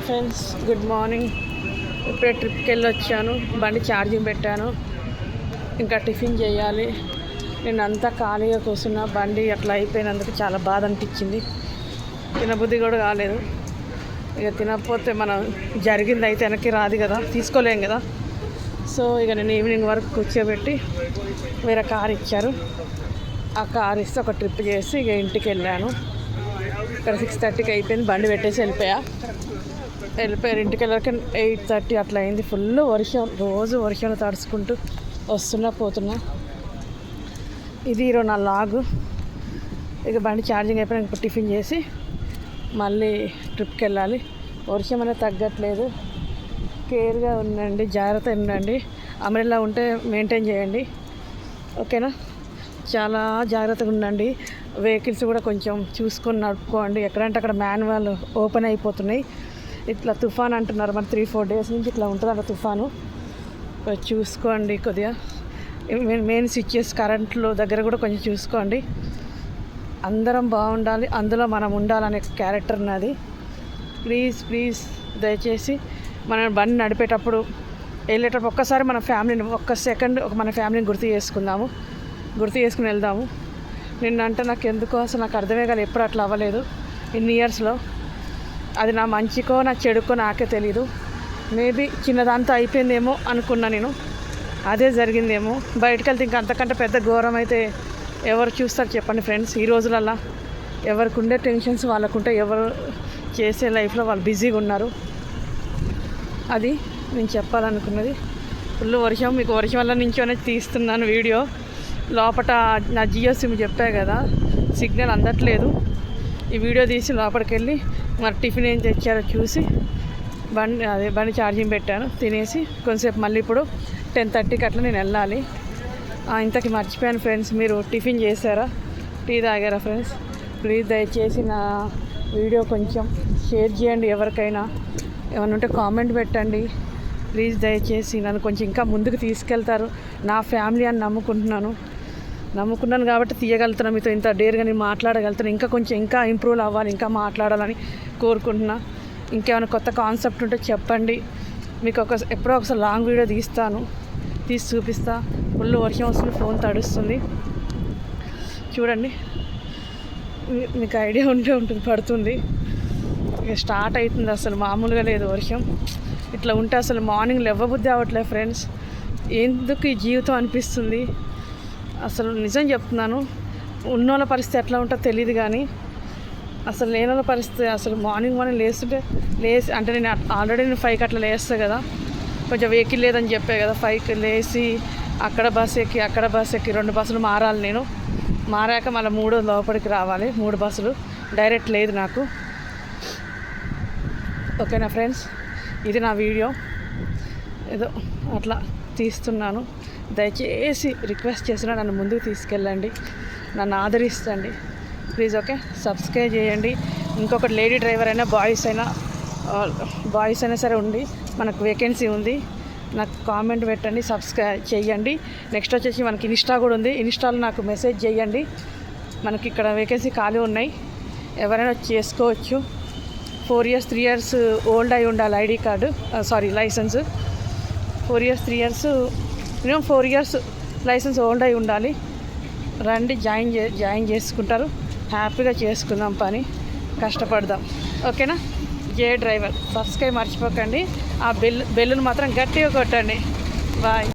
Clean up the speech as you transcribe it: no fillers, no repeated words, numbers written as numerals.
Friends, good morning. ఇప్పుడే ట్రిప్కి వెళ్ళి వచ్చాను. బండి ఛార్జింగ్ పెట్టాను. ఇంకా టిఫిన్ చేయాలి. నేను అంతా ఖాళీగా కూర్చున్నా. బండి అట్లా అయిపోయినందుకు చాలా బాధ అనిపించింది. తినబుద్ధి కూడా కాలేదు. ఇక తినకపోతే మనం జరిగింది అయితే వెనక్కి రాదు కదా, తీసుకోలేం కదా. సో ఇక నేను ఈవినింగ్ వరకు కూర్చోబెట్టి వేరే కారు ఇచ్చారు. ఆ కారు ఇస్తే ఒక ట్రిప్ చేసి ఇక ఇంటికి వెళ్ళాను. ఇక్కడ 6:30కి అయిపోయింది. బండి పెట్టేసి వెళ్ళిపోయారు. ఇంటికి వెళ్ళాక 8:30 అట్లా అయింది. ఫుల్ వర్షం, రోజు వర్షంలో తడుచుకుంటూ వస్తున్నా పోతున్నా. ఇది ఈరోజు నా లాగు. ఇక బండి ఛార్జింగ్ అయిపోయినా ఇప్పుడు టిఫిన్ చేసి మళ్ళీ ట్రిప్కి వెళ్ళాలి. వర్షం అనేది తగ్గట్లేదు. కేర్గా ఉండండి, జాగ్రత్తగా ఉండండి. అంబ్రెల్లా ఉంటే మెయింటైన్ చేయండి, ఓకేనా. చాలా జాగ్రత్తగా ఉండండి. వెహికల్స్ కూడా కొంచెం చూసుకొని నడుపుకోండి. ఎక్కడంటే అక్కడ మాన్యువల్ ఓపెన్ అయిపోతున్నాయి. ఇట్లా తుఫాన్ అంటున్నారు, మరి 3-4 డేస్ నుంచి ఇట్లా ఉంటుంది అక్కడ తుఫాను. చూసుకోండి కొద్దిగా. మెయిన్ స్విచ్చెస్ కరెంట్లో దగ్గర కూడా కొంచెం చూసుకోండి. అందరం బాగుండాలి, అందులో మనం ఉండాలనే క్యారెక్టర్ నాది. ప్లీజ్ దయచేసి మనం బండి నడిపేటప్పుడు వెళ్ళేటప్పుడు ఒక్కసారి మన ఫ్యామిలీని మన ఫ్యామిలీని గుర్తు చేసుకుని వెళ్దాము. నిన్నంటే నాకు ఎందుకో అసలు నాకు అర్థమే కాదు, ఎప్పుడు అట్లా అవ్వలేదు ఇన్ని ఇయర్స్లో. అది నా మంచికో నా చెడుకో నాకే తెలీదు. మేబీ చిన్నదంతా అయిపోయిందేమో అనుకున్నా నేను, అదే జరిగిందేమో. బయటకు వెళ్తే ఇంకా అంతకంటే పెద్ద ఘోరం అయితే ఎవరు చూస్తారు చెప్పండి ఫ్రెండ్స్. ఈ రోజులల్లా ఎవరికి ఉండే టెన్షన్స్ వాళ్ళకుంటే, ఎవరు చేసే లైఫ్లో వాళ్ళు బిజీగా ఉన్నారు. అది నేను చెప్పాలనుకున్నది. ఫుల్ వర్షం, మీకు వర్షం వల్ల నుంచోనే తీస్తున్నాను వీడియో. లోపల నా జియో సిమ్ చెప్పా కదా, సిగ్నల్ అందట్లేదు. ఈ వీడియో తీసి లోపలికి వెళ్ళి మరి టిఫిన్ ఏం తెచ్చారో చూసి బండి ఛార్జింగ్ పెట్టాను. తినేసి కొంతసేపు మళ్ళీ ఇప్పుడు 10:30కి అట్లా నేను వెళ్ళాలి. ఇంతకీ మర్చిపోయాను ఫ్రెండ్స్, మీరు టిఫిన్ చేశారా, టీ తాగారా ఫ్రెండ్స్? ప్లీజ్ దయచేసి నా వీడియో కొంచెం షేర్ చేయండి. ఎవరికైనా ఏమైనా ఉంటే కామెంట్ పెట్టండి ప్లీజ్. దయచేసి నన్ను కొంచెం ఇంకా ముందుకు తీసుకెళ్తారు. నా ఫ్యామిలీ అని నమ్ముకున్నాను కాబట్టి తీయగలుగుతున్నాను. మీతో ఇంత డేర్గా నేను మాట్లాడగలుగుతాను. ఇంకా ఇంప్రూవ్ అవ్వాలి, ఇంకా మాట్లాడాలని కోరుకుంటున్నా. ఇంకేమైనా కొత్త కాన్సెప్ట్ ఉంటే చెప్పండి. మీకు ఎప్పుడో ఒకసారి లాంగ్ వీడియో తీసి చూపిస్తా. ఫుల్ వర్షం వస్తుంది, ఫోన్ తడుస్తుంది. చూడండి, మీకు ఐడియా ఉంటుంది, పడుతుంది. ఇక స్టార్ట్ అవుతుంది. అసలు మామూలుగా లేదు వర్షం. ఇట్లా ఉంటే అసలు మార్నింగ్ లేవబుద్ధి అవ్వట్లేదు ఫ్రెండ్స్. ఎందుకు ఈ జీవితం అనిపిస్తుంది. అసలు నిజం చెప్తున్నాను, ఉన్నోళ్ళ పరిస్థితి ఎట్లా ఉంటుందో తెలియదు, కానీ అసలు లేనోళ్ళ పరిస్థితి అసలు మార్నింగ్ లేచి అంటే నేను ఆల్రెడీ 5కి అట్లా లేస్తాను కదా. కొంచెం వెహికల్ లేదని చెప్పే కదా, 5కి లేచి అక్కడ బస్ ఎక్కి 2 బస్సులు మారాలి. నేను మారాక మళ్ళీ 3 లోపలికి రావాలి. 3 బస్సులు డైరెక్ట్ లేదు నాకు, ఓకేనా ఫ్రెండ్స్. ఇది నా వీడియో, ఏదో అట్లా తీస్తున్నాను. దయచేసి రిక్వెస్ట్ చేస్తున్నా, నన్ను ముందుకు తీసుకెళ్ళండి, నన్ను ఆదరిస్తండి ప్లీజ్, ఓకే. సబ్స్క్రైబ్ చేయండి. ఇంకొకటి లేడీ డ్రైవర్ అయినా బాయ్స్ అయినా సరే ఉంది, మనకు వేకెన్సీ ఉంది. నాకు కామెంట్ పెట్టండి, సబ్స్క్రైబ్ చేయండి. నెక్స్ట్ వచ్చేసి మనకి ఇన్స్టా కూడా ఉంది. ఇన్స్టాలో నాకు మెసేజ్ చేయండి. మనకి ఇక్కడ వేకెన్సీ ఖాళీ ఉన్నాయి, ఎవరైనా చేసుకోవచ్చు. 4 years 3 years ఓల్డ్ అయి ఉండాలి ID card, licence. 4 years 3 years minimum 4 years licence old అయి ఉండాలి. రండి, జాయిన్ చేసుకుంటారు. హ్యాపీగా చేసుకుందాం పని, కష్టపడదాం, ఓకేనా. డ్రైవర్ సబ్స్క్రైబ్ మర్చిపోకండి. ఆ బెల్లును మాత్రం గట్టిగా కొట్టండి. బాయ్.